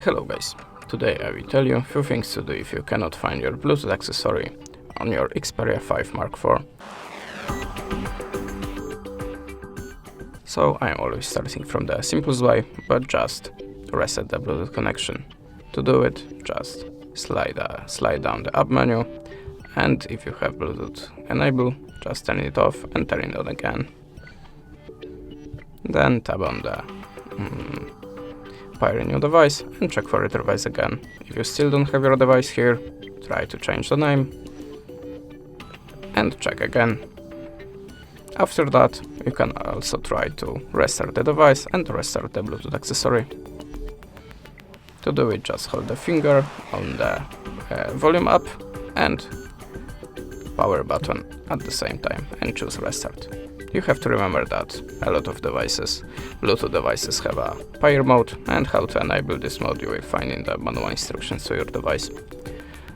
Hello guys, today I will tell you a few things to do if you cannot find your Bluetooth accessory on your Xperia 5 Mark IV. So I am always starting from the simplest way, but just reset the Bluetooth connection. To do it, just slide down the up menu, and if you have Bluetooth enabled, just turn it off and turn it on again. Then tap on the pair a new device and check for your device again. If you still don't have your device here, try to change the name and check again. After that, you can also try to restart the device and restart the Bluetooth accessory. To do it, just hold the finger on the volume up and power button at the same time and choose restart. You have to remember that a lot of devices, Bluetooth devices, have a pair mode, and how to enable this mode you will find in the manual instructions to your device.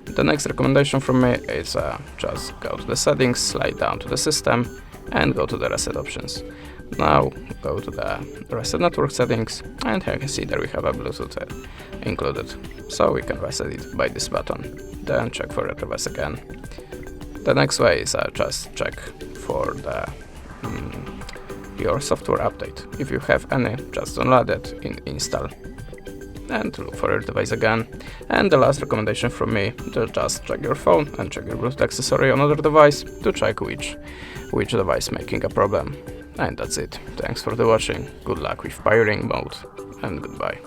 The next recommendation from me is just go to the settings, slide down to the system and go to the reset options. Now go to the reset network settings, and here you can see that we have a Bluetooth included, so we can reset it by this button. Then check for your device again. The next way is just check for the your software update. If you have any, just download it, install and look for your device again. And the last recommendation from me, to just check your phone and check your Bluetooth accessory on other device to check which device making a problem. And that's it. Thanks for the watching, good luck with pairing mode, and goodbye.